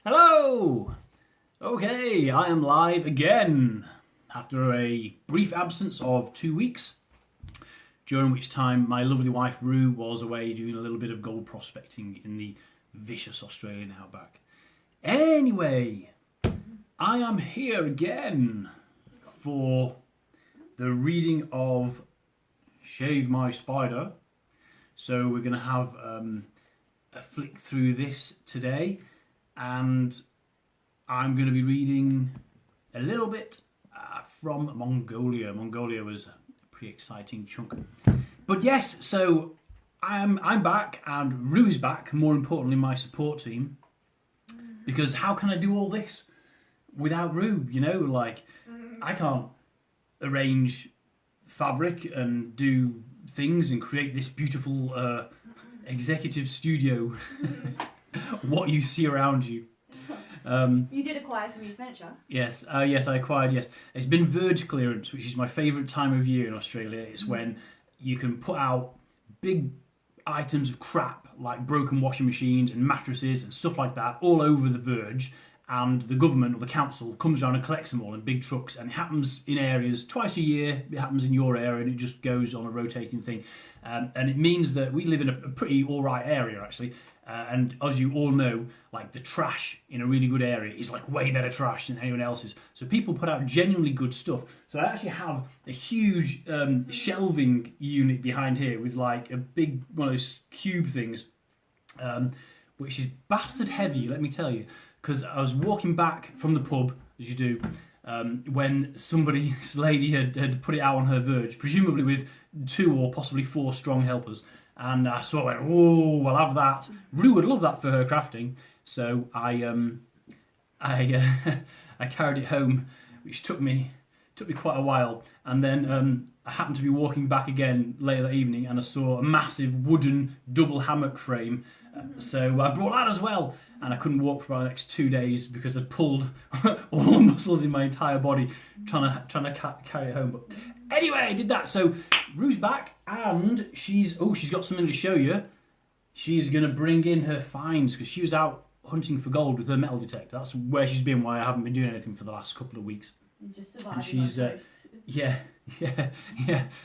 Hello! Okay, I am live again after a brief absence of 2 weeks, during which time my lovely wife Rue was away doing a little bit of gold prospecting in the vicious Australian outback. Anyway, I am here again for the reading of Shave My Spider. So we're going to have a flick through this today. And I'm going to be reading a little bit from Mongolia. Mongolia was a pretty exciting chunk. But yes, so I'm back and Rue is back, more importantly my support team. Because how can I do all this without Rue, you know? Like, I can't arrange fabric and do things and create this beautiful executive studio. What you see around you. You did acquire some new furniture. Yes, yes, I acquired. Yes, it's been verge clearance, which is my favourite time of year in Australia. It's when you can put out big items of crap like broken washing machines and mattresses and stuff like that all over the verge, and the government or the council comes around and collects them all in big trucks. And it happens in areas twice a year. It happens in your area, and it just goes on a rotating thing. And it means that we live in a pretty all right area actually. And as you all know, like the trash in a really good area is like way better trash than anyone else's. So people put out genuinely good stuff. So I actually have a huge shelving unit behind here with like a big one of those cube things, which is bastard heavy, let me tell you. Because I was walking back from the pub, as you do, when this lady had put it out on her verge, presumably with 2 or possibly 4 strong helpers. And I sort of went, oh, I'll have that. Rue would love that for her crafting. So I carried it home, which took me quite a while. And then I happened to be walking back again later that evening, and I saw a massive wooden double hammock frame. So I brought that as well. And I couldn't walk for about the next 2 days because I'd pulled all the muscles in my entire body trying to carry it home. But anyway, I did that. So Rue's back, and she's got something to show you. She's going to bring in her finds because she was out hunting for gold with her metal detector. That's where she's been, why I haven't been doing anything for the last couple of weeks. Just surviving. And she's yeah,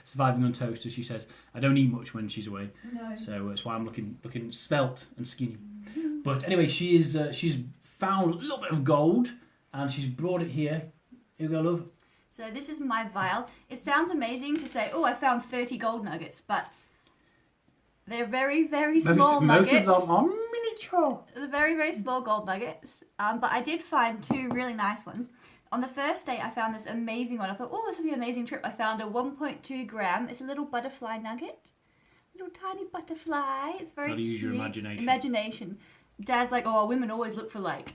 surviving on toast, as she says. I don't eat much when she's away, no. So that's why I'm looking svelte and skinny. But anyway, she's found a little bit of gold, and she's brought it here. Here we go, love. So this is my vial. It sounds amazing to say, oh, I found 30 gold nuggets, but they're very, very small nuggets. Most of them are miniature. They're very, very small gold nuggets. But I did find 2 really nice ones. On the first day, I found this amazing one. I thought, oh, this will be an amazing trip. I found a 1.2 gram. It's a little butterfly nugget. Little tiny butterfly. It's very Gotta use your cute. imagination. Dad's like, oh, women always look for like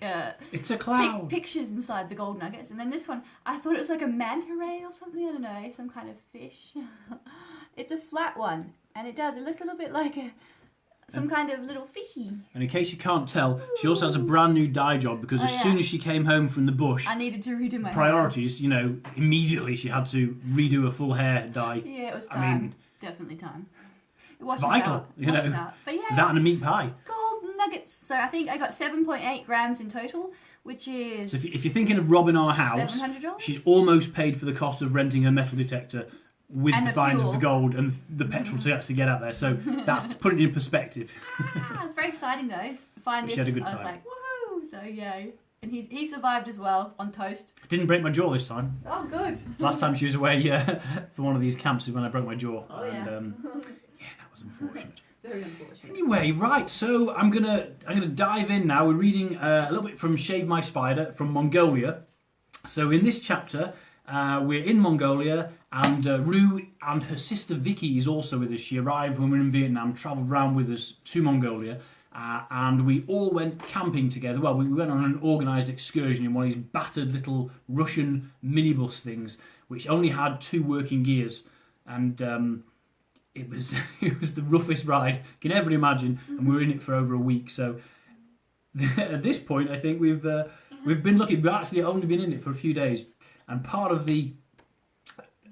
it's a cloud. Pictures inside the gold nuggets. And then this one, I thought it was like a manta ray or something. I don't know, some kind of fish. It's a flat one, and it looks a little bit like some kind of little fishy. And in case you can't tell, she also has a brand new dye job because as soon as she came home from the bush, I needed to redo my priorities. Hair. You know, immediately she had to redo a full hair dye. Yeah, it was time. I mean, definitely time. It's vital, you know. But yeah, that and a meat pie. Gold nuggets. So I think I got 7.8 grams in total, which is. So if you're thinking of robbing our house, $700? She's almost paid for the cost of renting her metal detector with the finds of the gold and the petrol to actually get out there. So that's to put it in perspective. It's very exciting though. Find this. She had a good time. I was like, woohoo! So yeah. And he survived as well on toast. Didn't break my jaw this time. Oh, good. Last time she was away for one of these camps is when I broke my jaw. Oh, and, yeah. That was unfortunate. Very unfortunate. Anyway, right, so I'm gonna dive in now. We're reading a little bit from Shave My Spider from Mongolia. So in this chapter, we're in Mongolia, and Rue and her sister Vicky is also with us. She arrived when we were in Vietnam, travelled around with us to Mongolia, and we all went camping together. Well, we went on an organised excursion in one of these battered little Russian minibus things, which only had 2 working gears, and it was the roughest ride you can ever imagine, and we were in it for over a week. So at this point, I think we've been lucky. We've actually only been in it for a few days, and part of the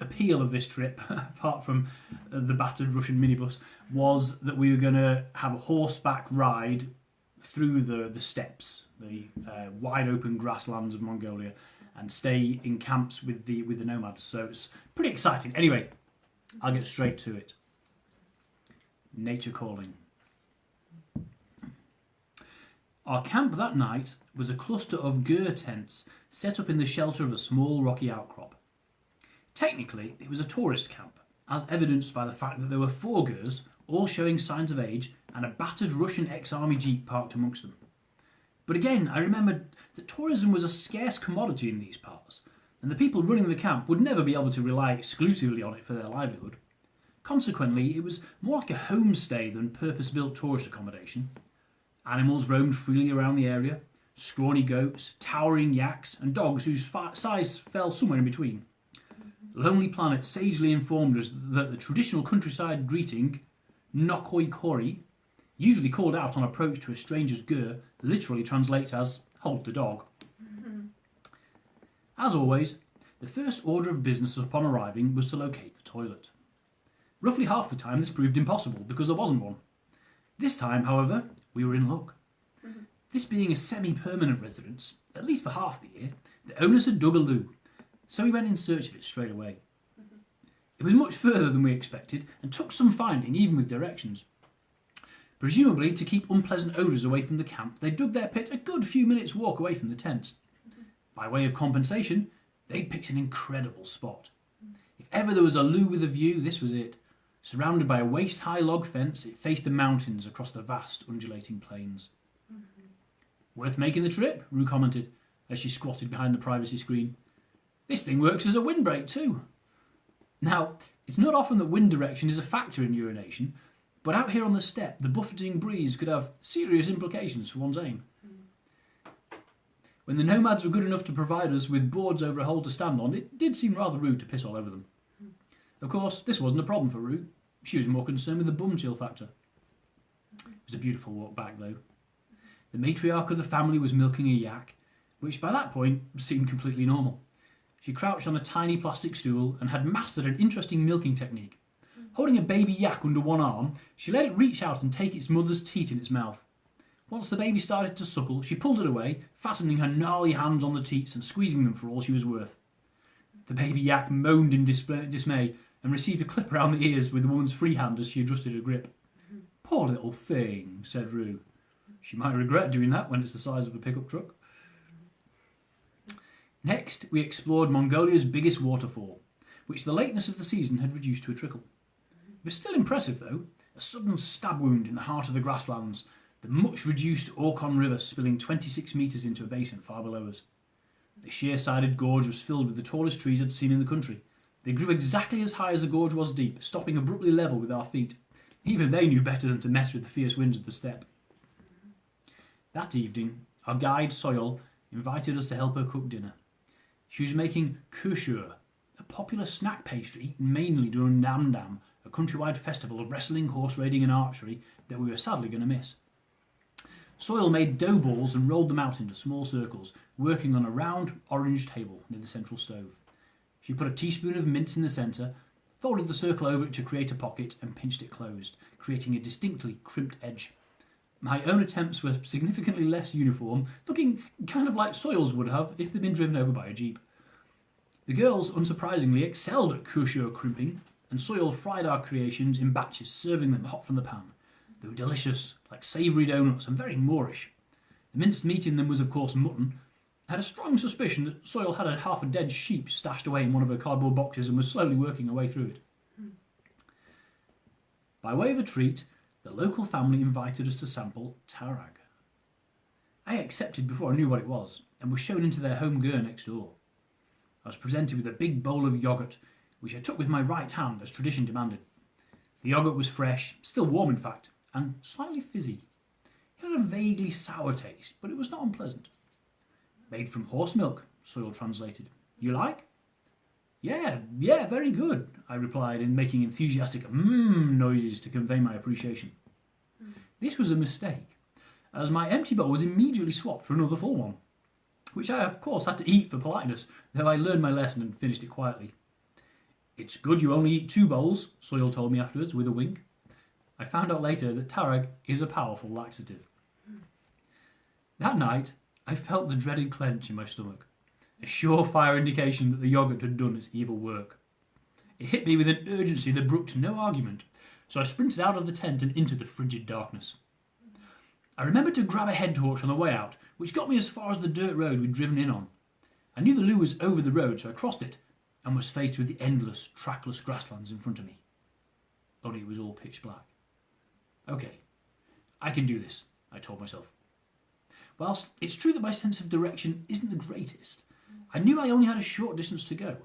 appeal of this trip, apart from the battered Russian minibus, was that we were going to have a horseback ride through the steppes, the wide open grasslands of Mongolia, and stay in camps with the nomads. So it's pretty exciting. Anyway, I'll get straight to it. Nature calling. Our camp that night was a cluster of gur tents set up in the shelter of a small rocky outcrop. Technically, it was a tourist camp, as evidenced by the fact that there were 4 gurs, all showing signs of age, and a battered Russian ex-army jeep parked amongst them. But again, I remembered that tourism was a scarce commodity in these parts, and the people running the camp would never be able to rely exclusively on it for their livelihood. Consequently, it was more like a homestay than purpose-built tourist accommodation. Animals roamed freely around the area, scrawny goats, towering yaks, and dogs whose size fell somewhere in between. Lonely Planet sagely informed us that the traditional countryside greeting, Nokoi Kori, usually called out on approach to a stranger's gur, literally translates as, hold the dog. As always, the first order of business upon arriving was to locate the toilet. Roughly half the time this proved impossible because there wasn't one. This time, however, we were in luck. This being a semi-permanent residence, at least for half the year, the owners had dug a loo, so we went in search of it straight away. It was much further than we expected and took some finding, even with directions. Presumably to keep unpleasant odours away from the camp, they dug their pit a good few minutes' walk away from the tents. By way of compensation, they'd picked an incredible spot. If ever there was a loo with a view, this was it. Surrounded by a waist-high log fence, it faced the mountains across the vast undulating plains. Worth making the trip, Rue commented, as she squatted behind the privacy screen. This thing works as a windbreak too. Now, it's not often that wind direction is a factor in urination, but out here on the steppe, the buffeting breeze could have serious implications for one's aim. When the nomads were good enough to provide us with boards over a hole to stand on, it did seem rather rude to piss all over them. Of course, this wasn't a problem for Rue. She was more concerned with the bum chill factor. It was a beautiful walk back, though. The matriarch of the family was milking a yak, which by that point seemed completely normal. She crouched on a tiny plastic stool and had mastered an interesting milking technique. Holding a baby yak under one arm, she let it reach out and take its mother's teat in its mouth. Once the baby started to suckle, she pulled it away, fastening her gnarly hands on the teats and squeezing them for all she was worth. The baby yak moaned in dismay and received a clip around the ears with the woman's free hand as she adjusted her grip. Poor little thing, said Rue. She might regret doing that when it's the size of a pickup truck. Next, we explored Mongolia's biggest waterfall, which the lateness of the season had reduced to a trickle. It was still impressive, though, a sudden stab wound in the heart of the grasslands, the much-reduced Orkhon River spilling 26 metres into a basin far below us. The sheer-sided gorge was filled with the tallest trees I'd seen in the country. They grew exactly as high as the gorge was deep, stopping abruptly level with our feet. Even they knew better than to mess with the fierce winds of the steppe. That evening, our guide, Soyol, invited us to help her cook dinner. She was making kushur, a popular snack pastry eaten mainly during Namdam, a countrywide festival of wrestling, horse raiding and archery that we were sadly going to miss. Soyol made dough balls and rolled them out into small circles, working on a round orange table near the central stove. She put a teaspoon of mince in the centre, folded the circle over it to create a pocket and pinched it closed, creating a distinctly crimped edge. My own attempts were significantly less uniform, looking kind of like Soyol's would have if they'd been driven over by a jeep. The girls, unsurprisingly, excelled at kushur crimping, and Soyol fried our creations in batches, serving them hot from the pan. They were delicious, like savoury donuts, and very Moorish. The minced meat in them was, of course, mutton. I had a strong suspicion that Soyol had half a dead sheep stashed away in one of her cardboard boxes and was slowly working her way through it. By way of a treat, the local family invited us to sample tarag. I accepted before I knew what it was, and was shown into their home gur next door. I was presented with a big bowl of yoghurt, which I took with my right hand as tradition demanded. The yoghurt was fresh, still warm in fact, and slightly fizzy. It had a vaguely sour taste, but it was not unpleasant. Made from horse milk, Soyol translated. You like? Yeah, very good, I replied, in making enthusiastic noises to convey my appreciation. This was a mistake, as my empty bowl was immediately swapped for another full one, which I of course had to eat for politeness, though I learned my lesson and finished it quietly. It's good you only eat 2 bowls, Soyol told me afterwards with a wink. I found out later that tarag is a powerful laxative. That night, I felt the dreaded clench in my stomach, a surefire indication that the yoghurt had done its evil work. It hit me with an urgency that brooked no argument, so I sprinted out of the tent and into the frigid darkness. I remembered to grab a head torch on the way out, which got me as far as the dirt road we'd driven in on. I knew the loo was over the road, so I crossed it and was faced with the endless, trackless grasslands in front of me. Only it was all pitch black. Okay, I can do this, I told myself. Whilst it's true that my sense of direction isn't the greatest, I knew I only had a short distance to go.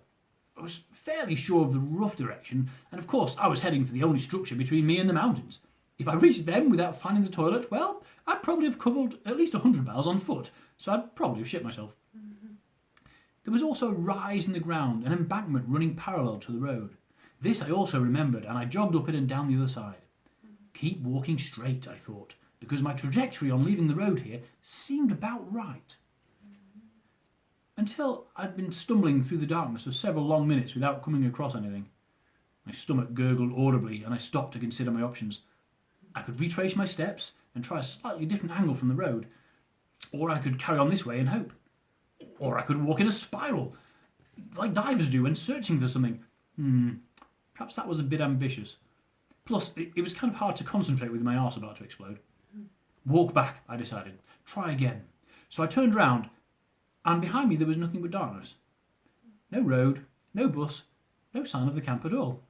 I was fairly sure of the rough direction, and of course I was heading for the only structure between me and the mountains. If I reached them without finding the toilet, well, I'd probably have covered at least 100 miles on foot, so I'd probably have shit myself. There was also a rise in the ground, an embankment running parallel to the road. This I also remembered, and I jogged up it and down the other side. Keep walking straight, I thought, because my trajectory on leaving the road here seemed about right. Until I'd been stumbling through the darkness for several long minutes without coming across anything. My stomach gurgled audibly, and I stopped to consider my options. I could retrace my steps and try a slightly different angle from the road, or I could carry on this way and hope. Or I could walk in a spiral, like divers do when searching for something. Perhaps that was a bit ambitious. Plus, it was kind of hard to concentrate with my arse about to explode. Walk back, I decided. Try again. So I turned round, and behind me there was nothing but darkness. No road, no bus, no sign of the camp at all.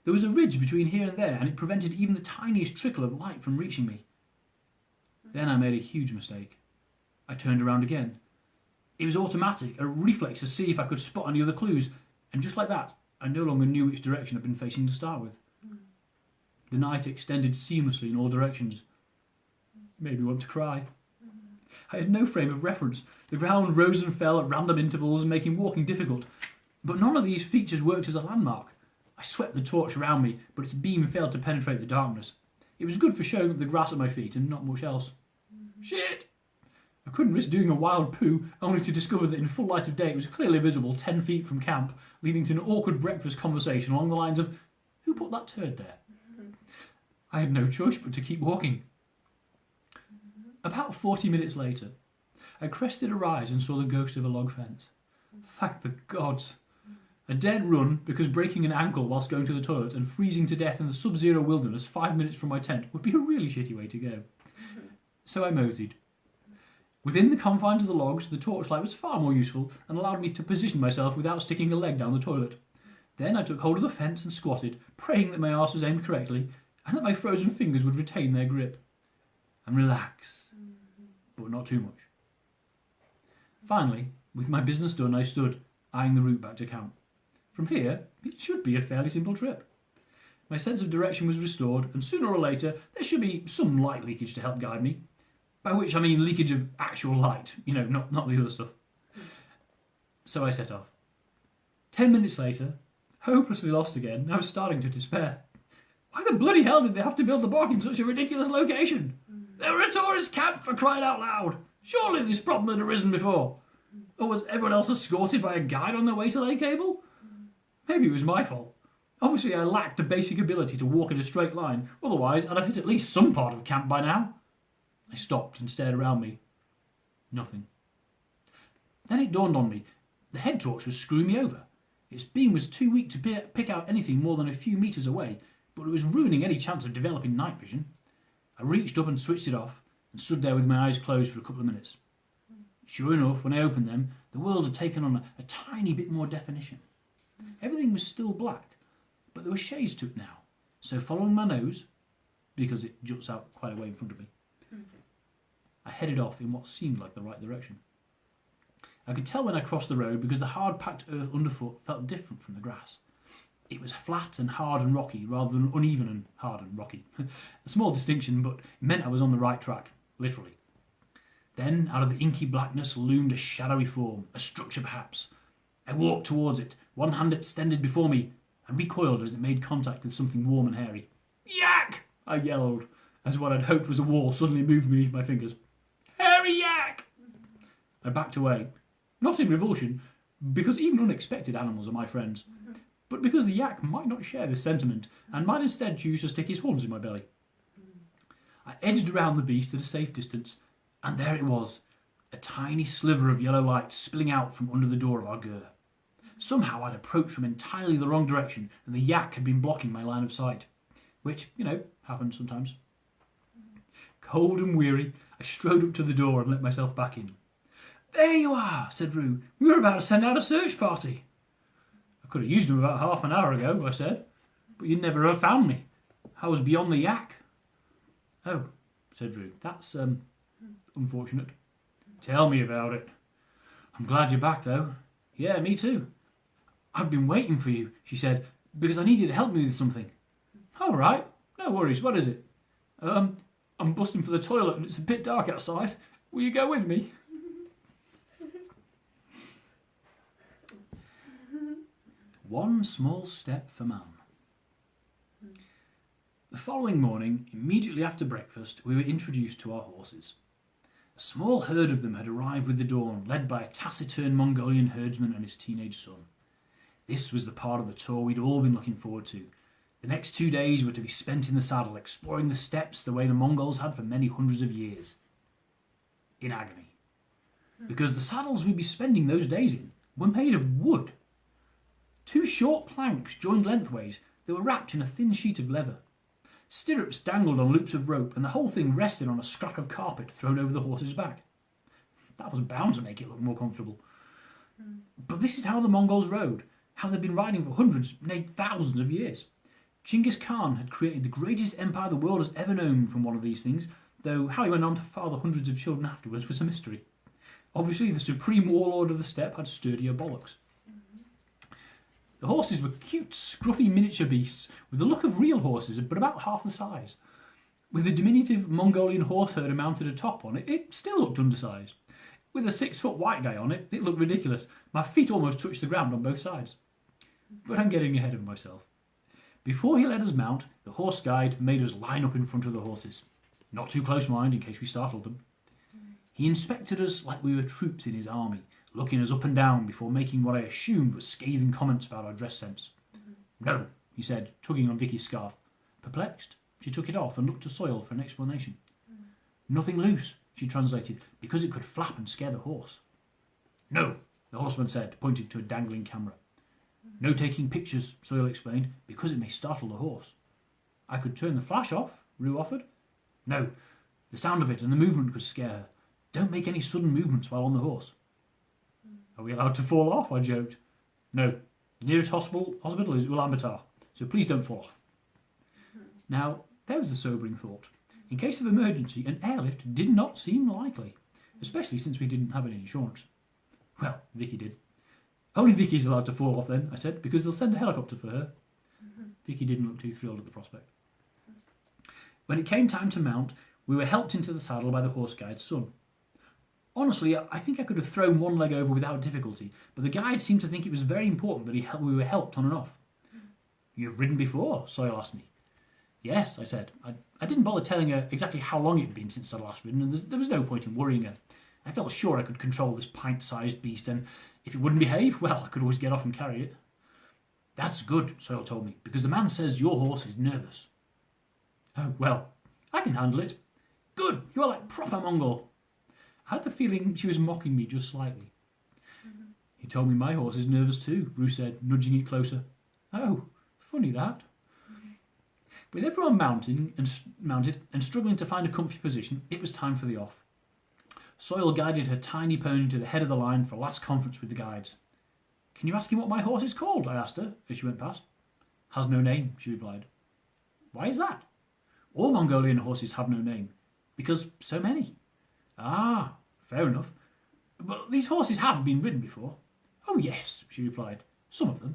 There was a ridge between here and there, and it prevented even the tiniest trickle of light from reaching me. Then I made a huge mistake. I turned around again. It was automatic, a reflex to see if I could spot any other clues, and just like that, I no longer knew which direction I'd been facing to start with. The night extended seamlessly in all directions. Made me want to cry. I had no frame of reference. The ground rose and fell at random intervals, making walking difficult. But none of these features worked as a landmark. I swept the torch around me, but its beam failed to penetrate the darkness. It was good for showing up the grass at my feet and not much else. Shit! I couldn't risk doing a wild poo, only to discover that in full light of day it was clearly visible 10 feet from camp, leading to an awkward breakfast conversation along the lines of, "Who put that turd there?" I had no choice but to keep walking. About 40 minutes later, I crested a rise and saw the ghost of a log fence. Thank the gods! A dead run because breaking an ankle whilst going to the toilet and freezing to death in the sub-zero wilderness 5 minutes from my tent would be a really shitty way to go. So I moseyed. Within the confines of the logs, the torchlight was far more useful and allowed me to position myself without sticking a leg down the toilet. Then I took hold of the fence and squatted, praying that my arse was aimed correctly and that my frozen fingers would retain their grip. And relax, but not too much. Finally, with my business done, I stood, eyeing the route back to camp. From here, it should be a fairly simple trip. My sense of direction was restored, and sooner or later there should be some light leakage to help guide me. By which I mean leakage of actual light, not the other stuff. So I set off. 10 minutes later, hopelessly lost again, I was starting to despair. Why the bloody hell did they have to build the bog in such a ridiculous location? They were a tourist camp, for crying out loud. Surely this problem had arisen before. Or was everyone else escorted by a guide on their way to Lake Abel? Maybe it was my fault. Obviously I lacked the basic ability to walk in a straight line, otherwise I'd have hit at least some part of camp by now. I stopped and stared around me. Nothing. Then it dawned on me. The head torch was screwing me over. Its beam was too weak to pick out anything more than a few metres away, but it was ruining any chance of developing night vision. I reached up and switched it off, and stood there with my eyes closed for a couple of minutes. Sure enough, when I opened them, the world had taken on a tiny bit more definition. Everything was still black, but there were shades to it now. So following my nose, because it juts out quite a way in front of me, I headed off in what seemed like the right direction. I could tell when I crossed the road because the hard-packed earth underfoot felt different from the grass. It was flat and hard and rocky rather than uneven and hard and rocky. A small distinction, but it meant I was on the right track, literally. Then, out of the inky blackness loomed a shadowy form, a structure perhaps. I walked towards it, one hand extended before me, and recoiled as it made contact with something warm and hairy. "Yak!" I yelled, as what I'd hoped was a wall suddenly moved beneath my fingers. "Hairy yak!" I backed away, not in revulsion, because even unexpected animals are my friends, but because the yak might not share this sentiment, and might instead choose to stick his horns in my belly. I edged around the beast at a safe distance, and there it was, a tiny sliver of yellow light spilling out from under the door of our gur. Somehow I'd approached from entirely the wrong direction, and the yak had been blocking my line of sight, which, happens sometimes. Cold and weary, I strode up to the door and let myself back in. "There you are," said Rue. "We were about to send out a search party." "I could have used them about half an hour ago," I said, "but you'd never have found me. I was beyond the yak." "Oh," said Rue, "that's, unfortunate." "Tell me about it." "I'm glad you're back, though." "Yeah, me too." "I've been waiting for you," she said, "because I need you to help me with something." "All right, no worries. What is it?" I'm busting for the toilet and it's a bit dark outside. Will you go with me?" One small step for man. The following morning, immediately after breakfast, we were introduced to our horses. A small herd of them had arrived with the dawn, led by a taciturn Mongolian herdsman and his teenage son. This was the part of the tour we'd all been looking forward to. The next 2 days were to be spent in the saddle, exploring the steppes the way the Mongols had for many hundreds of years. In agony. Because the saddles we'd be spending those days in were made of wood. 2 short planks joined lengthways that were wrapped in a thin sheet of leather. Stirrups dangled on loops of rope, and the whole thing rested on a scrap of carpet thrown over the horse's back. That was bound to make it look more comfortable. But this is how the Mongols rode, how they'd been riding for hundreds, nay thousands of years. Genghis Khan had created the greatest empire the world has ever known from one of these things, though how he went on to father hundreds of children afterwards was a mystery. Obviously, the supreme warlord of the steppe had sturdier bollocks. The horses were cute, scruffy miniature beasts with the look of real horses, but about half the size. With the diminutive Mongolian horse herder mounted atop on it, it still looked undersized. With a 6-foot white guy on it, it looked ridiculous. My feet almost touched the ground on both sides. But I'm getting ahead of myself. Before he let us mount, the horse guide made us line up in front of the horses. Not too close, mind, in case we startled them. He inspected us like we were troops in his army, looking us up and down before making what I assumed were scathing comments about our dress sense. "No," he said, tugging on Vicky's scarf. Perplexed, she took it off and looked to Soil for an explanation. "Nothing loose," she translated, "because it could flap and scare the horse." "No," the horseman said, pointing to a dangling camera. "No taking pictures," Soil explained, "because it may startle the horse." "I could turn the flash off," Rue offered. "No, the sound of it and the movement could scare her. Don't make any sudden movements while on the horse." "Are we allowed to fall off?" I joked. "No, the nearest hospital is Ulaanbaatar, so please don't fall off." Now, there was a sobering thought. In case of emergency, an airlift did not seem likely, especially since we didn't have any insurance. Well, Vicky did. "Only Vicky's allowed to fall off then," I said, "because they'll send a helicopter for her." Vicky didn't look too thrilled at the prospect. When it came time to mount, we were helped into the saddle by the horse guide's son. Honestly, I think I could have thrown one leg over without difficulty, but the guide seemed to think it was very important that we were helped on and off. "You've ridden before?" Soil asked me. "Yes," I said. I didn't bother telling her exactly how long it had been since I'd last ridden, and there was no point in worrying her. I felt sure I could control this pint-sized beast, and if it wouldn't behave, well, I could always get off and carry it. "That's good," Soil told me, "because the man says your horse is nervous." "Oh, well, I can handle it." "Good, you are like proper Mongol." I had the feeling she was mocking me just slightly. "He told me my horse is nervous too," Rue said, nudging it closer. "Oh, funny that." With everyone mounted and struggling to find a comfy position, it was time for the off. Soil guided her tiny pony to the head of the line for a last conference with the guides. "Can you ask him what my horse is called?" I asked her as she went past. "Has no name," she replied. "Why is that?" "All Mongolian horses have no name, because so many." "Ah, fair enough. But these horses have been ridden before." "Oh yes," she replied, "some of them."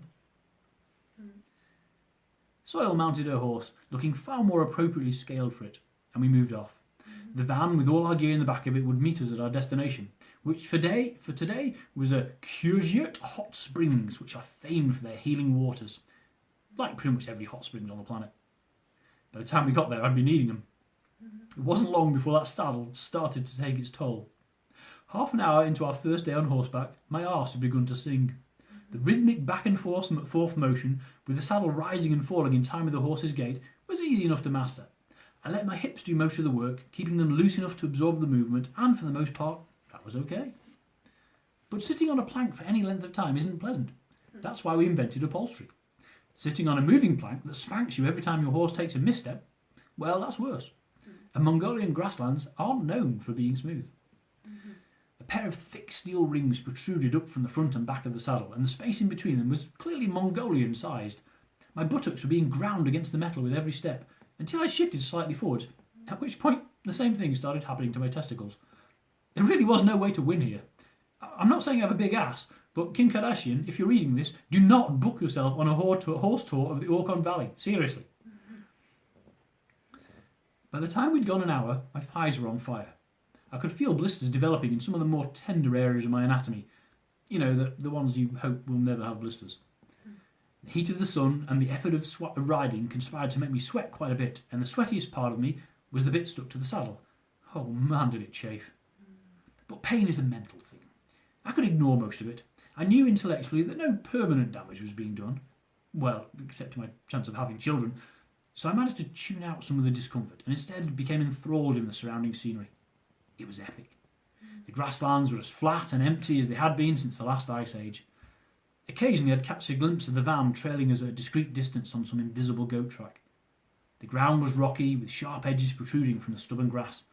Soil mounted her horse, looking far more appropriately scaled for it, and we moved off. The van with all our gear in the back of it would meet us at our destination, which for today was a Kyrgyz hot springs, which are famed for their healing waters, like pretty much every hot springs on the planet. By the time we got there, I'd been needing them. It wasn't long before that saddle started to take its toll. Half an hour into our first day on horseback, my arse had begun to sing. The rhythmic back and forth motion, with the saddle rising and falling in time with the horse's gait, was easy enough to master. I let my hips do most of the work, keeping them loose enough to absorb the movement, and for the most part, that that was okay. But sitting on a plank for any length of time isn't pleasant. That's why we invented upholstery. Sitting on a moving plank that spanks you every time your horse takes a misstep, well, that's worse. And Mongolian grasslands aren't known for being smooth. A pair of thick steel rings protruded up from the front and back of the saddle, and the space in between them was clearly Mongolian sized. My buttocks were being ground against the metal with every step, until I shifted slightly forwards, at which point the same thing started happening to my testicles. There really was no way to win here. I'm not saying I have a big ass, but Kim Kardashian, if you're reading this, do not book yourself on a horse tour of the Orkhon Valley. Seriously. By the time we'd gone an hour, my thighs were on fire. I could feel blisters developing in some of the more tender areas of my anatomy. You know, the ones you hope will never have blisters. The heat of the sun and the effort of riding conspired to make me sweat quite a bit, and the sweatiest part of me was the bit stuck to the saddle. Oh man, did it chafe. But pain is a mental thing. I could ignore most of it. I knew intellectually that no permanent damage was being done. Well, except to my chance of having children. So I managed to tune out some of the discomfort, and instead became enthralled in the surrounding scenery. It was epic. The grasslands were as flat and empty as they had been since the last ice age. Occasionally I'd catch a glimpse of the van trailing us at a discreet distance on some invisible goat track. The ground was rocky, with sharp edges protruding from the stubborn grass.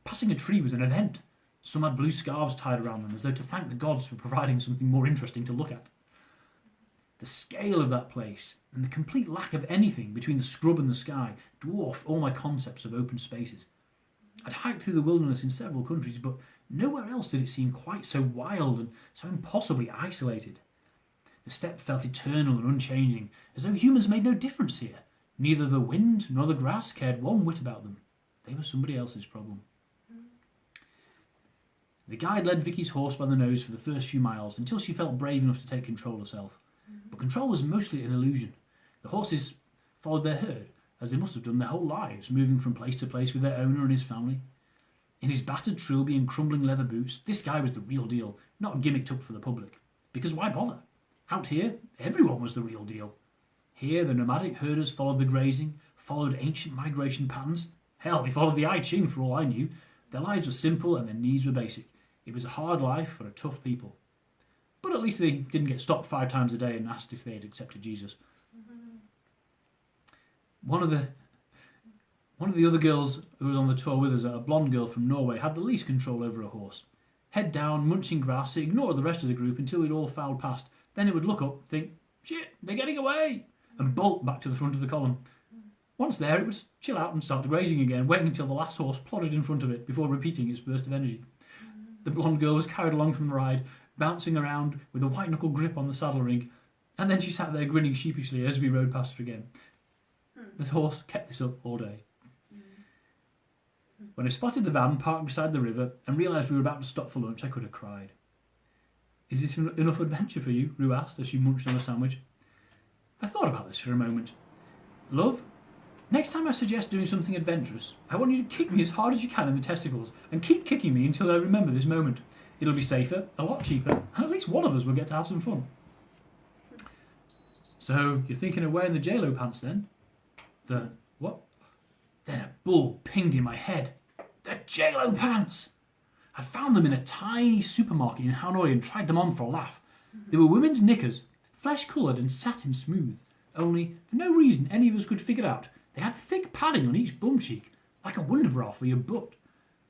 Passing a tree was an event. Some had blue scarves tied around them, as though to thank the gods for providing something more interesting to look at. The scale of that place, and the complete lack of anything between the scrub and the sky, dwarfed all my concepts of open spaces. I'd hiked through the wilderness in several countries, but nowhere else did it seem quite so wild and so impossibly isolated. The steppe felt eternal and unchanging, as though humans made no difference here. Neither the wind nor the grass cared one whit about them. They were somebody else's problem. The guide led Vicky's horse by the nose for the first few miles, until she felt brave enough to take control herself. But control was mostly an illusion. The horses followed their herd, as they must have done their whole lives, moving from place to place with their owner and his family. In his battered trilby and crumbling leather boots, this guy was the real deal, not gimmicked up for the public. Because why bother? Out here, everyone was the real deal. Here, the nomadic herders followed the grazing, followed ancient migration patterns. Hell, they followed the I Ching for all I knew. Their lives were simple and their needs were basic. It was a hard life for a tough people. But at least they didn't get stopped 5 times a day and asked if they had accepted Jesus. One of the other girls who was on the tour with us, a blonde girl from Norway, had the least control over a horse. Head down, munching grass, it ignored the rest of the group until we'd all filed past. Then it would look up, think, shit, they're getting away, and bolt back to the front of the column. Once there, it would chill out and start grazing again, waiting until the last horse plodded in front of it before repeating its burst of energy. The blonde girl was carried along from the ride, bouncing around with a white-knuckle grip on the saddle ring, and then she sat there grinning sheepishly as we rode past her again. The horse kept this up all day. When I spotted the van parked beside the river and realised we were about to stop for lunch, I could have cried. Is this enough adventure for you? Rue asked as she munched on a sandwich. I thought about this for a moment. Love, next time I suggest doing something adventurous, I want you to kick me as hard as you can in the testicles and keep kicking me until I remember this moment. It'll be safer, a lot cheaper, and at least one of us will get to have some fun. So, you're thinking of wearing the J-Lo pants then? The what? Then a bull pinged in my head. The J-Lo pants! I found them in a tiny supermarket in Hanoi and tried them on for a laugh. They were women's knickers, flesh-coloured and satin smooth. Only, for no reason any of us could figure out, they had thick padding on each bum cheek, like a wonder bra for your butt.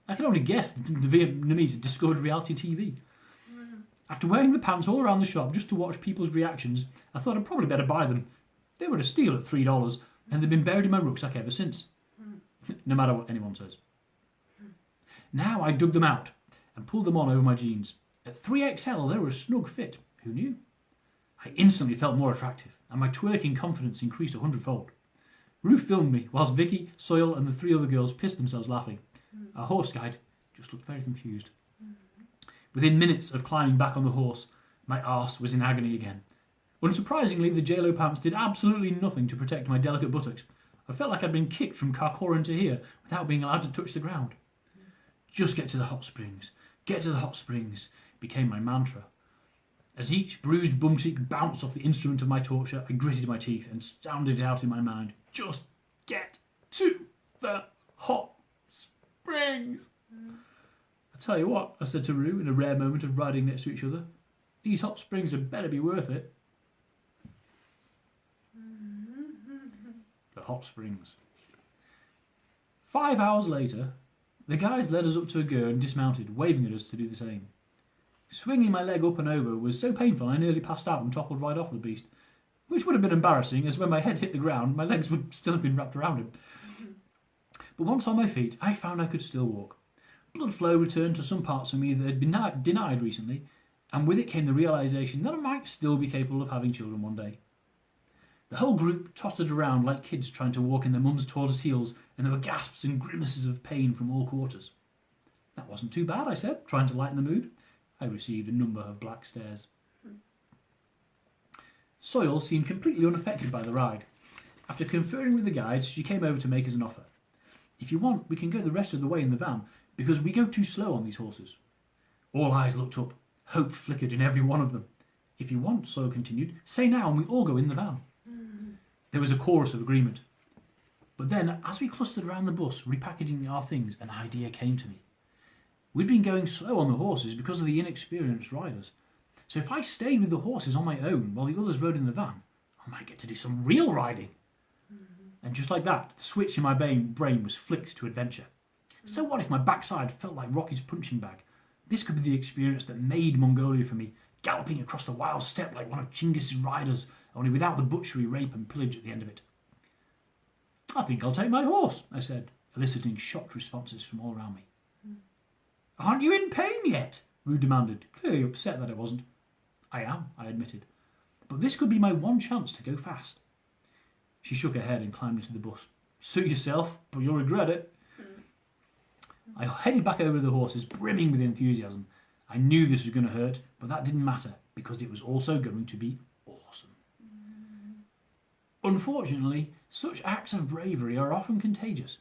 I can only guess the Vietnamese had discovered reality TV. After wearing the pants all around the shop just to watch people's reactions, I thought I'd probably better buy them. They were a steal at $3, and they've been buried in my rucksack ever since. No matter what anyone says. Now I dug them out and pulled them on over my jeans. At 3XL, they were a snug fit. Who knew? I instantly felt more attractive, and my twerking confidence increased 100-fold. Rue filmed me, whilst Vicky, Soil, and the 3 other girls pissed themselves laughing. Our horse guide just looked very confused. Within minutes of climbing back on the horse, my arse was in agony again. Unsurprisingly, the J-Lo pants did absolutely nothing to protect my delicate buttocks. I felt like I'd been kicked from Karkoran to here without being allowed to touch the ground. Just get to the hot springs. Get to the hot springs became my mantra. As each bruised bum cheek bounced off the instrument of my torture, I gritted my teeth and sounded it out in my mind. Just get to the hot springs. I'd Tell you what, I said to Roo in a rare moment of riding next to each other. These hot springs had better be worth it. The hot springs. 5 hours later, the guides led us up to a gur and dismounted, waving at us to do the same. Swinging my leg up and over was so painful I nearly passed out and toppled right off the beast, which would have been embarrassing, as when my head hit the ground, my legs would still have been wrapped around him. But once on my feet, I found I could still walk. Blood flow returned to some parts of me that had been denied recently, and with it came the realisation that I might still be capable of having children one day. The whole group tottered around like kids trying to walk in their mum's tallest heels, and there were gasps and grimaces of pain from all quarters. That wasn't too bad, I said, trying to lighten the mood. I received a number of black stares. Soil seemed completely unaffected by the ride. After conferring with the guides, she came over to make us an offer. If you want, we can go the rest of the way in the van, because we go too slow on these horses. All eyes looked up. Hope flickered in every one of them. If you want, Soil continued, say now and we all go in the van. There was a chorus of agreement. But then, as we clustered around the bus, repackaging our things, an idea came to me. We'd been going slow on the horses because of the inexperienced riders. So if I stayed with the horses on my own while the others rode in the van, I might get to do some real riding. And just like that, the switch in my brain was flicked to adventure. So what if my backside felt like Rocky's punching bag? This could be the experience that made Mongolia for me, galloping across the wild steppe like one of Chinggis's riders, only without the butchery, rape and pillage at the end of it. I think I'll take my horse, I said, eliciting shocked responses from all around me. Aren't you in pain yet? Roo demanded, clearly upset that I wasn't. I am, I admitted, but this could be my one chance to go fast. She shook her head and climbed into the bus. Suit yourself, but you'll regret it. I headed back over the horses, brimming with enthusiasm. I knew this was going to hurt, but that didn't matter, because it was also going to be awesome. Unfortunately, such acts of bravery are often contagious.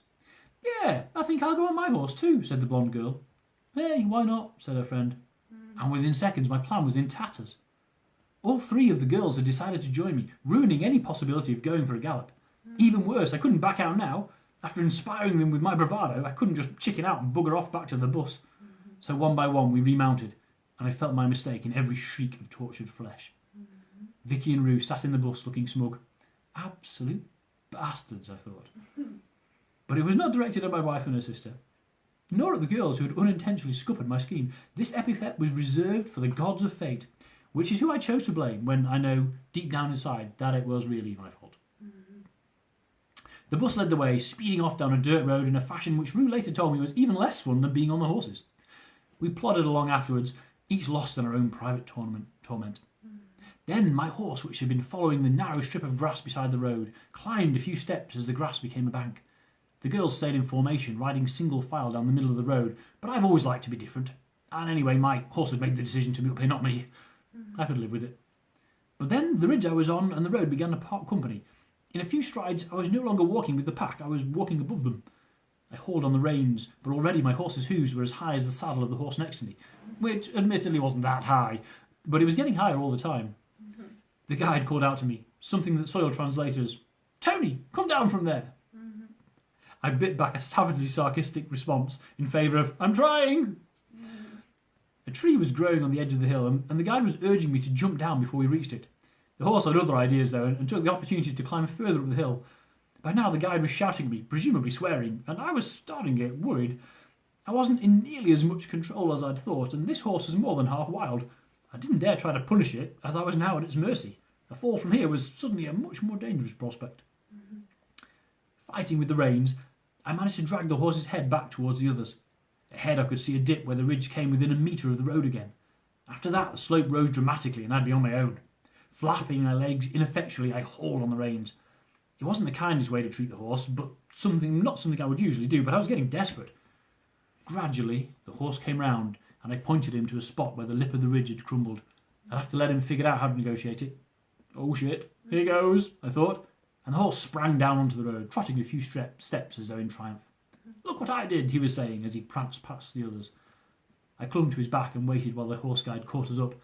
Yeah, I think I'll go on my horse too, said the blonde girl. Hey, why not, said her friend. And within seconds my plan was in tatters. All three of the girls had decided to join me, ruining any possibility of going for a gallop. Even worse, I couldn't back out now. After inspiring them with my bravado, I couldn't just chicken out and bugger off back to the bus. So one by one we remounted, and I felt my mistake in every shriek of tortured flesh. Vicky and Roo sat in the bus looking smug. Absolute bastards, I thought. But it was not directed at my wife and her sister, nor at the girls who had unintentionally scuppered my scheme. This epithet was reserved for the gods of fate, which is who I chose to blame when I know, deep down inside, that it was really my fault. The bus led the way, speeding off down a dirt road in a fashion which Roo later told me was even less fun than being on the horses. We plodded along afterwards, each lost in our own private torment. Then my horse, which had been following the narrow strip of grass beside the road, climbed a few steps as the grass became a bank. The girls stayed in formation, riding single file down the middle of the road, but I've always liked to be different. And anyway, my horse had made the decision to be up here, not me. I could live with it. But then the ridge I was on and the road began to part company. In a few strides, I was no longer walking with the pack, I was walking above them. I hauled on the reins, but already my horse's hooves were as high as the saddle of the horse next to me, which admittedly wasn't that high, but it was getting higher all the time. The guide called out to me, something that Soil translated as, Tony, come down from there. I bit back a savagely sarcastic response in favour of, I'm trying. A tree was growing on the edge of the hill, and the guide was urging me to jump down before we reached it. The horse had other ideas, though, and took the opportunity to climb further up the hill. By now the guide was shouting at me, presumably swearing, and I was starting to get worried. I wasn't in nearly as much control as I'd thought, and this horse was more than half wild. I didn't dare try to punish it, as I was now at its mercy. A fall from here was suddenly a much more dangerous prospect. Fighting with the reins, I managed to drag the horse's head back towards the others. Ahead I could see a dip where the ridge came within a metre of the road again. After that the slope rose dramatically and I'd be on my own. Flapping my legs ineffectually, I hauled on the reins. It wasn't the kindest way to treat the horse, but not something I would usually do, but I was getting desperate. Gradually the horse came round and I pointed him to a spot where the lip of the ridge had crumbled. I'd have to let him figure out how to negotiate it. Oh shit, here goes, I thought, and the horse sprang down onto the road, trotting a few steps as though in triumph. Look what I did, he was saying as he pranced past the others. I clung to his back and waited while the horse guide caught us up.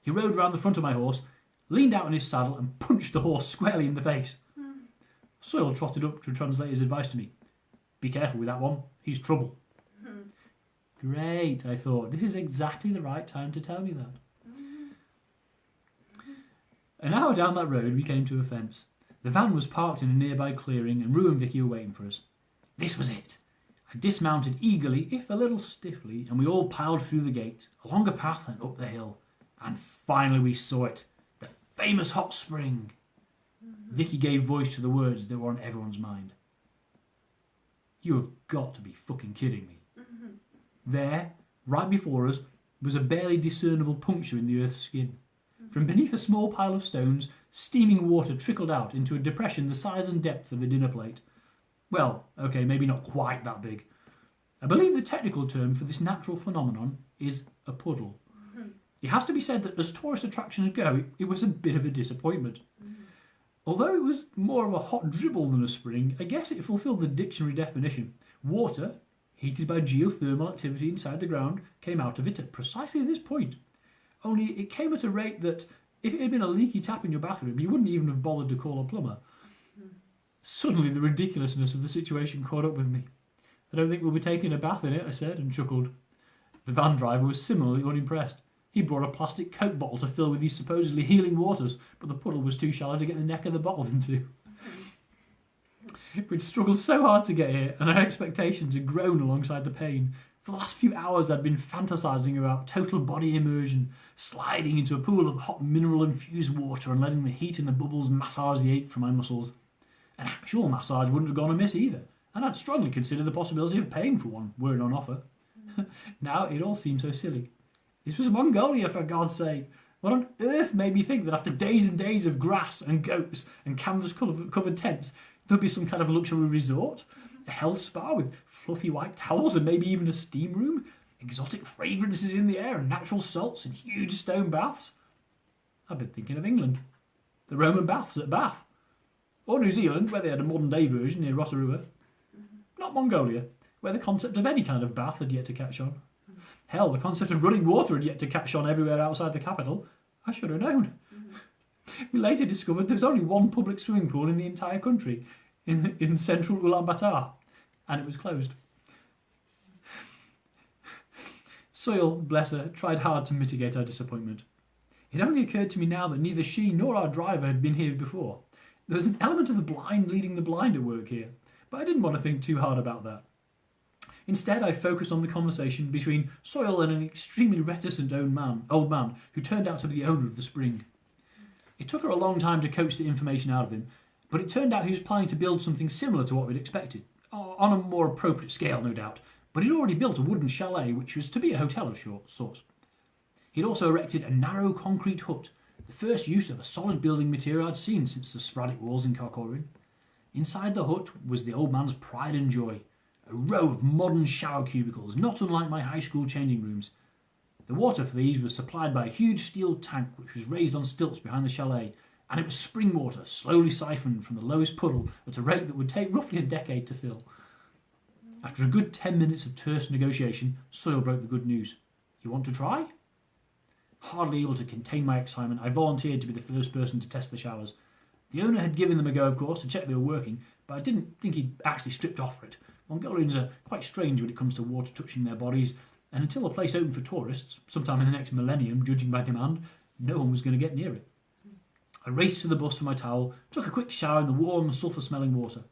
He rode round the front of my horse, leaned out on his saddle and punched the horse squarely in the face. Soil trotted up to translate his advice to me. Be careful with that one, he's trouble. Great, I thought. This is exactly the right time to tell me that. An hour down that road, we came to a fence. The van was parked in a nearby clearing, and Rue and Vicky were waiting for us. This was it. I dismounted eagerly, if a little stiffly, and we all piled through the gate, along a path and up the hill. And finally we saw it. The famous hot spring. Vicky gave voice to the words that were on everyone's mind. You have got to be fucking kidding me. There, right before us, was a barely discernible puncture in the earth's skin. From beneath a small pile of stones, steaming water trickled out into a depression the size and depth of a dinner plate. Well, okay, maybe not quite that big. I believe the technical term for this natural phenomenon is a puddle. It has to be said that as tourist attractions go, it was a bit of a disappointment. Although it was more of a hot dribble than a spring, I guess it fulfilled the dictionary definition. Water, heated by geothermal activity inside the ground, came out of it at precisely this point. Only it came at a rate that, if it had been a leaky tap in your bathroom, you wouldn't even have bothered to call a plumber. Suddenly the ridiculousness of the situation caught up with me. I don't think we'll be taking a bath in it, I said, and chuckled. The van driver was similarly unimpressed. He brought a plastic Coke bottle to fill with these supposedly healing waters, but the puddle was too shallow to get the neck of the bottle into. We'd struggled so hard to get here, and our expectations had grown alongside the pain. For the last few hours I'd been fantasising about total body immersion, sliding into a pool of hot mineral-infused water and letting the heat and the bubbles massage the ache from my muscles. An actual massage wouldn't have gone amiss either, and I'd strongly consider the possibility of paying for one, were it on offer. Now it all seemed so silly. This was Mongolia, for God's sake. What on earth made me think that after days and days of grass and goats and canvas-covered tents, there'd be some kind of luxury resort? A health spa with fluffy white towels and maybe even a steam room? Exotic fragrances in the air and natural salts and huge stone baths? I've been thinking of England. The Roman baths at Bath. Or New Zealand, where they had a modern-day version near Rotorua. Not Mongolia, where the concept of any kind of bath had yet to catch on. Hell, the concept of running water had yet to catch on everywhere outside the capital. I should have known. We later discovered there was only one public swimming pool in the entire country, in central Ulaanbaatar, and it was closed. Soil, bless her, tried hard to mitigate our disappointment. It only occurred to me now that neither she nor our driver had been here before. There was an element of the blind leading the blind at work here, but I didn't want to think too hard about that. Instead, I focused on the conversation between Soil and an extremely reticent old man who turned out to be the owner of the spring. It took her a long time to coax the information out of him, but it turned out he was planning to build something similar to what we'd expected, on a more appropriate scale, no doubt, but he'd already built a wooden chalet which was to be a hotel of sorts. He'd also erected a narrow concrete hut, the first use of a solid building material I'd seen since the sporadic wars in Karkorin. Inside the hut was the old man's pride and joy, a row of modern shower cubicles, not unlike my high school changing rooms. The water for these was supplied by a huge steel tank which was raised on stilts behind the chalet, and it was spring water, slowly siphoned from the lowest puddle at a rate that would take roughly a decade to fill. After a good 10 minutes of terse negotiation, Soil broke the good news. You want to try? Hardly able to contain my excitement, I volunteered to be the first person to test the showers. The owner had given them a go, of course, to check they were working, but I didn't think he'd actually stripped off for it. Mongolians are quite strange when it comes to water touching their bodies, and until the place opened for tourists, sometime in the next millennium, judging by demand, no one was going to get near it. I raced to the bus for my towel, took a quick shower in the warm, sulphur-smelling water.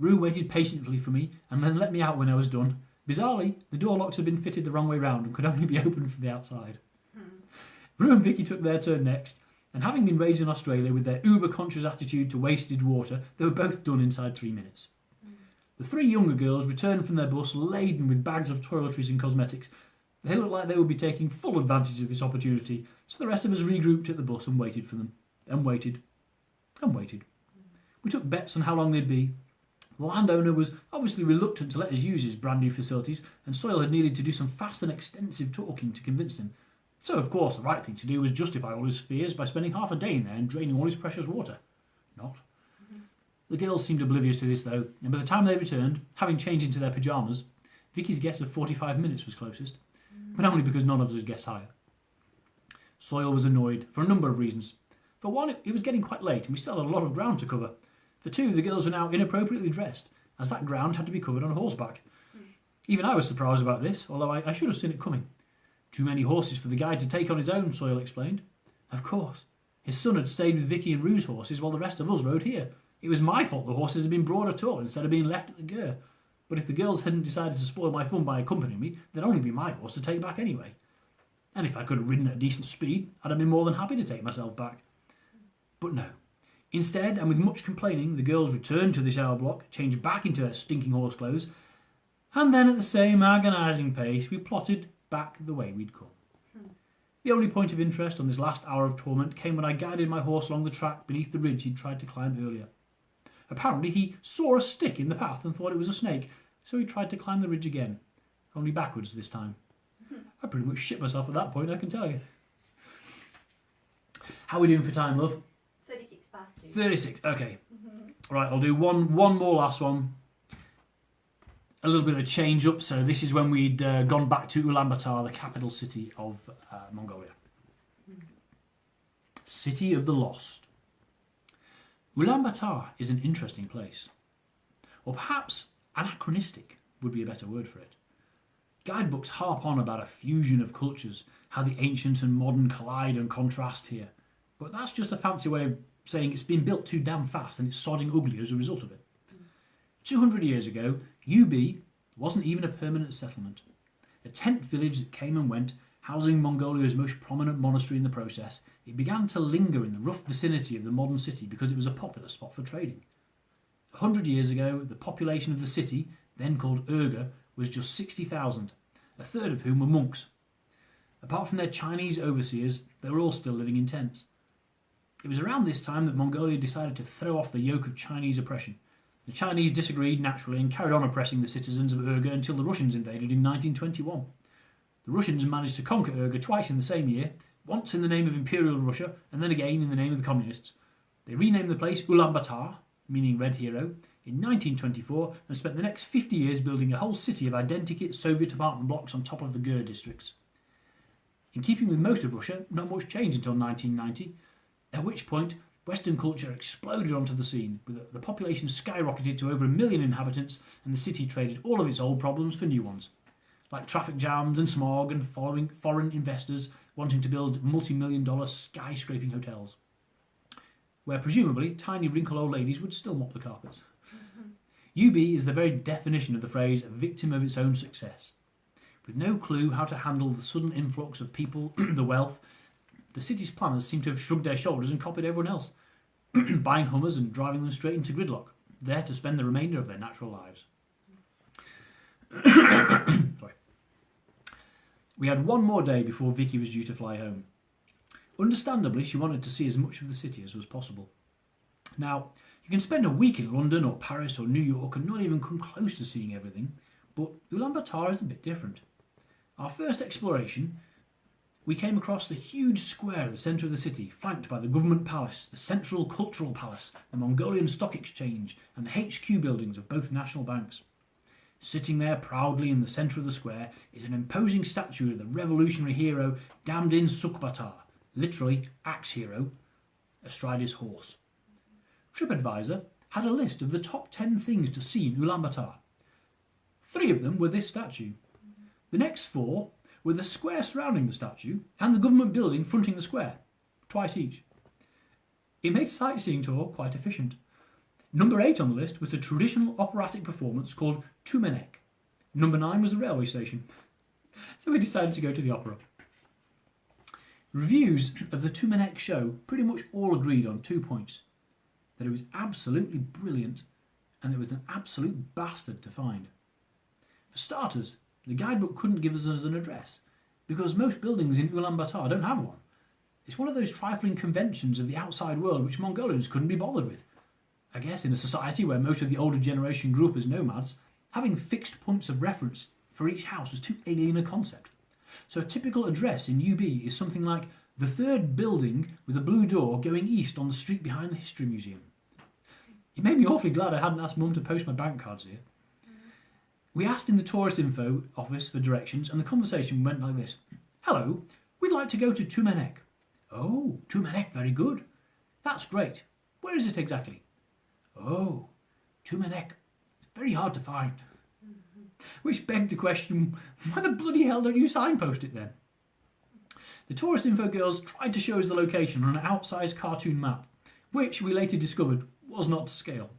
Rue waited patiently for me, and then let me out when I was done. Bizarrely, the door locks had been fitted the wrong way round and could only be opened from the outside. Rue and Vicky took their turn next, and having been raised in Australia with their uber-conscious attitude to wasted water, they were both done inside 3 minutes. The 3 younger girls returned from their bus laden with bags of toiletries and cosmetics. They looked like they would be taking full advantage of this opportunity, so the rest of us regrouped at the bus and waited for them. And waited. And waited. We took bets on how long they'd be. The landowner was obviously reluctant to let us use his brand new facilities, and Soil had needed to do some fast and extensive talking to convince him. So, of course, the right thing to do was justify all his fears by spending half a day in there and draining all his precious water. Not. The girls seemed oblivious to this, though, and by the time they returned, having changed into their pyjamas, Vicky's guess of 45 minutes was closest, but only because none of us had guessed higher. Soil was annoyed, for a number of reasons. For one, it was getting quite late, and we still had a lot of ground to cover. For two, the girls were now inappropriately dressed, as that ground had to be covered on horseback. Even I was surprised about this, although I should have seen it coming. Too many horses for the guide to take on his own, Soil explained. Of course. His son had stayed with Vicky and Rue's horses while the rest of us rode here. It was my fault the horses had been brought at all instead of being left at the Gur. But if the girls hadn't decided to spoil my fun by accompanying me, there'd only be my horse to take back anyway. And if I could have ridden at a decent speed, I'd have been more than happy to take myself back. But no. Instead, and with much complaining, the girls returned to the shower block, changed back into their stinking horse clothes, and then at the same agonising pace, we plotted back the way we'd come. The only point of interest on this last hour of torment came when I guided my horse along the track beneath the ridge he'd tried to climb earlier. Apparently he saw a stick in the path and thought it was a snake, so he tried to climb the ridge again, only backwards this time. I pretty much shit myself at that point, I can tell you. How are we doing for time, love? 36 past 2. 36, okay. Right, I'll do one more last one. A little bit of a change up, so this is when we'd gone back to Ulaanbaatar, the capital city of Mongolia. City of the Lost. Ulaanbaatar is an interesting place. Or perhaps anachronistic would be a better word for it. Guidebooks harp on about a fusion of cultures, how the ancient and modern collide and contrast here. But that's just a fancy way of saying it's been built too damn fast and it's sodding ugly as a result of it. 200 years ago, UB wasn't even a permanent settlement. A tent village that came and went, housing Mongolia's most prominent monastery in the process, it began to linger in the rough vicinity of the modern city because it was a popular spot for trading. 100 years ago, the population of the city, then called Urga, was just 60,000, a third of whom were monks. Apart from their Chinese overseers, they were all still living in tents. It was around this time that Mongolia decided to throw off the yoke of Chinese oppression. The Chinese disagreed naturally and carried on oppressing the citizens of Urga until the Russians invaded in 1921. The Russians managed to conquer Urga twice in the same year, once in the name of Imperial Russia and then again in the name of the Communists. They renamed the place Ulaanbaatar, meaning Red Hero, in 1924 and spent the next 50 years building a whole city of identikit Soviet apartment blocks on top of the Gur districts. In keeping with most of Russia, not much changed until 1990, at which point Western culture exploded onto the scene, with the population skyrocketed to over 1 million inhabitants, and the city traded all of its old problems for new ones, like traffic jams and smog and following foreign investors wanting to build multi-million-dollar skyscraping hotels, where presumably tiny wrinkled old ladies would still mop the carpets. UB is the very definition of the phrase "a victim of its own success." With no clue how to handle the sudden influx of people, the wealth, the city's planners seem to have shrugged their shoulders and copied everyone else, buying Hummers and driving them straight into gridlock, there to spend the remainder of their natural lives. Sorry. We had one more day before Vicky was due to fly home. Understandably, she wanted to see as much of the city as was possible. Now, you can spend a week in London or Paris or New York and not even come close to seeing everything, but Ulaanbaatar is a bit different. Our first exploration, we came across the huge square at the centre of the city, flanked by the government palace, the Central Cultural Palace, the Mongolian Stock Exchange, and the HQ buildings of both national banks. Sitting there proudly in the centre of the square is an imposing statue of the revolutionary hero Damdin Sukbatar, literally axe hero, astride his horse. TripAdvisor had a list of the top 10 things to see in Ulaanbaatar. 3 of them were this statue. The next 4 were the square surrounding the statue and the government building fronting the square, twice each. It made sightseeing tour quite efficient. Number 8 on the list was a traditional operatic performance called Tumenek. Number 9 was the railway station. So we decided to go to the opera. Reviews of the Tumenek show pretty much all agreed on 2 points. That it was absolutely brilliant and it was an absolute bastard to find. For starters, the guidebook couldn't give us an address because most buildings in Ulaanbaatar don't have one. It's one of those trifling conventions of the outside world which Mongolians couldn't be bothered with. I guess in a society where most of the older generation grew up as nomads, having fixed points of reference for each house was too alien a concept. So a typical address in UB is something like the 3rd building with a blue door going east on the street behind the History Museum. It made me awfully glad I hadn't asked Mum to post my bank cards here. We asked in the tourist info office for directions and the conversation went like this. Hello, we'd like to go to Tumenek. Oh, Tumenek, very good. That's great. Where is it exactly? Oh, Tumenek. It's very hard to find. Which begged the question, why the bloody hell don't you signpost it then? The tourist info girls tried to show us the location on an outsized cartoon map, which we later discovered was not to scale.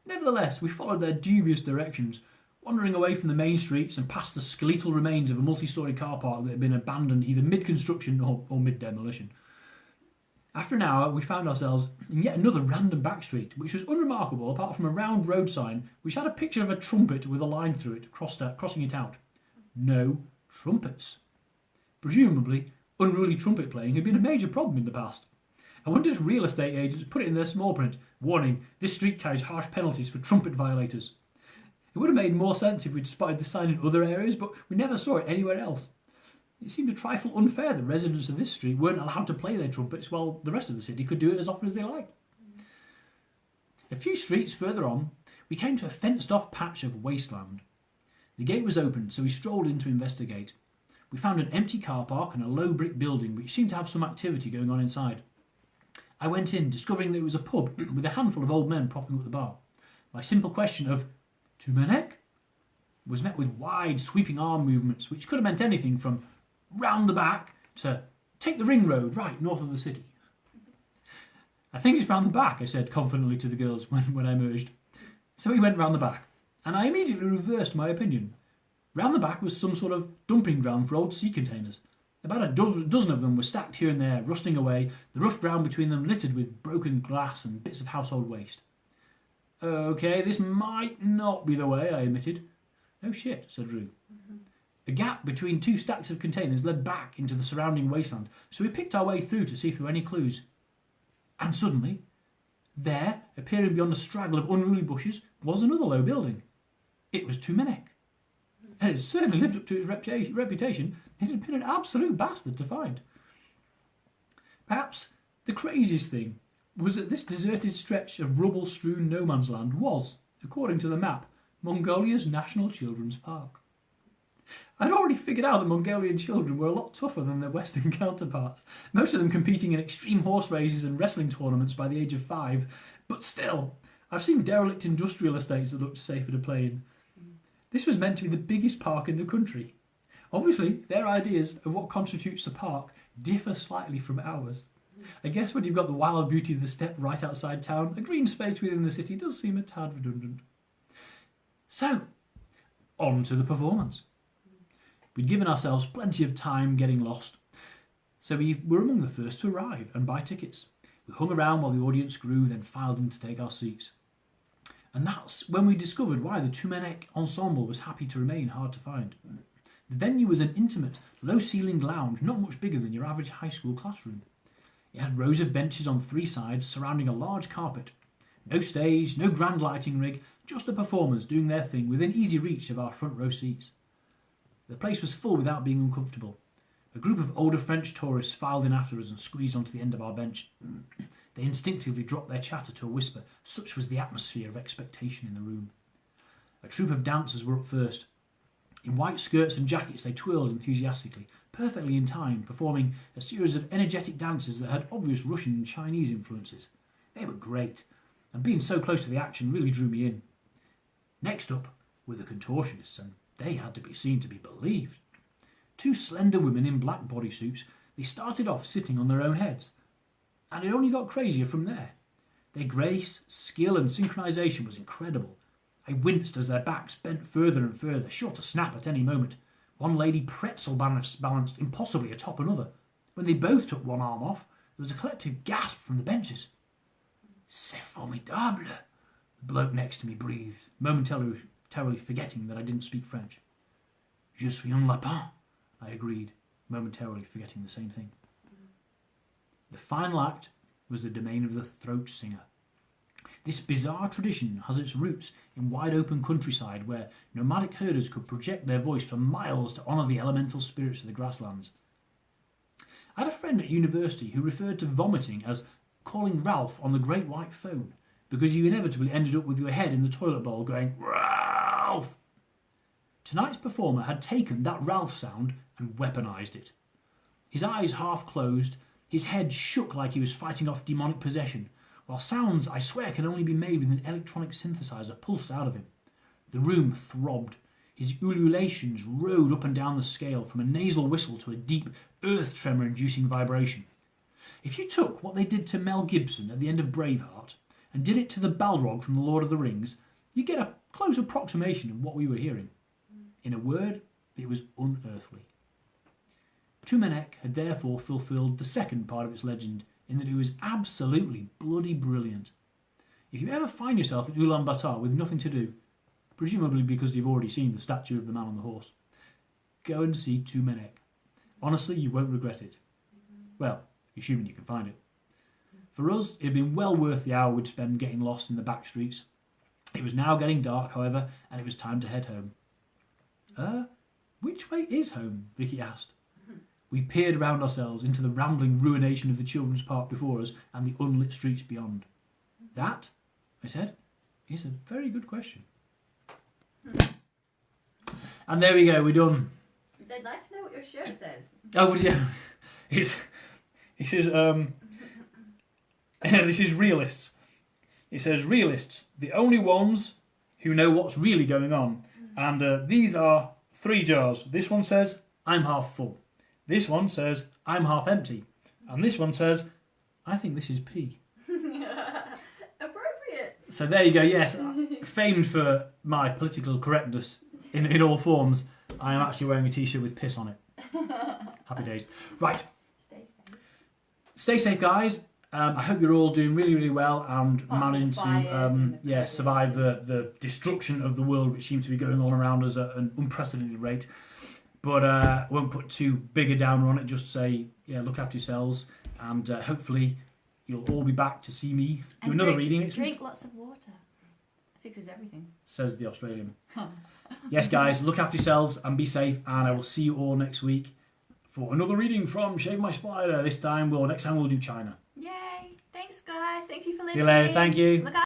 Nevertheless, we followed their dubious directions, wandering away from the main streets and past the skeletal remains of a multi-storey car park that had been abandoned either mid-construction or mid-demolition. After an hour, we found ourselves in yet another random back street, which was unremarkable apart from a round road sign which had a picture of a trumpet with a line through it, crossing it out. No trumpets. Presumably, unruly trumpet playing had been a major problem in the past. I wondered if real estate agents put it in their small print, warning, this street carries harsh penalties for trumpet violators. It would have made more sense if we'd spotted the sign in other areas, but we never saw it anywhere else. It seemed a trifle unfair that residents of this street weren't allowed to play their trumpets while the rest of the city could do it as often as they liked. A few streets further on, we came to a fenced-off patch of wasteland. The gate was open, so we strolled in to investigate. We found an empty car park and a low brick building which seemed to have some activity going on inside. I went in, discovering that it was a pub with a handful of old men propping up the bar. My simple question of "Tumenek?" was met with wide, sweeping arm movements which could have meant anything from round the back to take the ring road right north of the city. I think it's round the back, I said confidently to the girls when I emerged. So we went round the back, and I immediately reversed my opinion. Round the back was some sort of dumping ground for old sea containers. About a dozen of them were stacked here and there, rusting away, the rough ground between them littered with broken glass and bits of household waste. Okay, this might not be the way, I admitted. No shit, said Rue. A gap between two stacks of containers led back into the surrounding wasteland, so we picked our way through to see if there were any clues. And suddenly, there, appearing beyond a straggle of unruly bushes, was another low building. It was Tumenek. And it certainly lived up to its reputation. It had been an absolute bastard to find. Perhaps the craziest thing was that this deserted stretch of rubble-strewn no-man's land was, according to the map, Mongolia's National Children's Park. I'd already figured out that Mongolian children were a lot tougher than their Western counterparts, most of them competing in extreme horse races and wrestling tournaments by the age of 5, but still, I've seen derelict industrial estates that looked safer to play in. This was meant to be the biggest park in the country. Obviously, their ideas of what constitutes a park differ slightly from ours. I guess when you've got the wild beauty of the steppe right outside town, a green space within the city does seem a tad redundant. So, on to the performance. We'd given ourselves plenty of time getting lost, so we were among the first to arrive and buy tickets. We hung around while the audience grew, then filed in to take our seats. And that's when we discovered why the Tumenek ensemble was happy to remain hard to find. The venue was an intimate, low-ceilinged lounge, not much bigger than your average high school classroom. It had rows of benches on 3 sides surrounding a large carpet. No stage, no grand lighting rig, just the performers doing their thing within easy reach of our front row seats. The place was full without being uncomfortable. A group of older French tourists filed in after us and squeezed onto the end of our bench. They instinctively dropped their chatter to a whisper, such was the atmosphere of expectation in the room. A troupe of dancers were up first. In white skirts and jackets they twirled enthusiastically, perfectly in time, performing a series of energetic dances that had obvious Russian and Chinese influences. They were great, and being so close to the action really drew me in. Next up were the contortionists, and they had to be seen to be believed. 2 slender women in black bodysuits, they started off sitting on their own heads, and it only got crazier from there. Their grace, skill and synchronization was incredible. I winced as their backs bent further and further, sure to snap at any moment. One lady pretzel balanced impossibly atop another. When they both took one arm off, there was a collective gasp from the benches. "C'est formidable," the bloke next to me breathed, momentarily forgetting that I didn't speak French. "Je suis un lapin," I agreed, momentarily forgetting the same thing. The final act was the domain of the throat singer. This bizarre tradition has its roots in wide-open countryside where nomadic herders could project their voice for miles to honour the elemental spirits of the grasslands. I had a friend at university who referred to vomiting as calling Ralph on the great white phone, because you inevitably ended up with your head in the toilet bowl going, "Ralph!" Tonight's performer had taken that Ralph sound and weaponised it. His eyes half closed, his head shook like he was fighting off demonic possession, while sounds I swear can only be made with an electronic synthesizer pulsed out of him. The room throbbed. His ululations rode up and down the scale from a nasal whistle to a deep, earth tremor-inducing vibration. If you took what they did to Mel Gibson at the end of Braveheart and did it to the Balrog from The Lord of the Rings, you'd get a close approximation of what we were hearing. In a word, it was unearthly. Tumanek had therefore fulfilled the second part of its legend in that it was absolutely bloody brilliant. If you ever find yourself in Ulaanbaatar with nothing to do, presumably because you've already seen the statue of the man on the horse, go and see Tumanek. Honestly, you won't regret it. Well, assuming you can find it. For us, it had been well worth the hour we'd spend getting lost in the back streets. It was now getting dark, however, and it was time to head home. Which way is home? Vicky asked. We peered around ourselves into the rambling ruination of the children's park before us and the unlit streets beyond. That, I said, is a very good question. And there we go, we're done. They'd like to know what your shirt says. Oh, yeah. It says, this is realists. It says, realists, the only ones who know what's really going on. And these are 3 jars. This one says, I'm half full. This one says, I'm half empty. And this one says, I think this is pee. Appropriate. So there you go, yes. Famed for my political correctness in all forms, I am actually wearing a t-shirt with piss on it. Happy days. Right. Stay safe. Stay safe, guys. I hope you're all doing really, really well and managing to survive the destruction of the world, which seems to be going on around us at an unprecedented rate. But I won't put too big a downer on it. Just say, look after yourselves, and hopefully you'll all be back to see me do another reading next week. Drink lots of water. It fixes everything. Says the Australian. Yes, guys, look after yourselves and be safe, and I will see you all next week for another reading from Shave My Spider. Next time we'll do China. Yay! Thanks, guys. Thank you for listening. See you later. Thank you. Look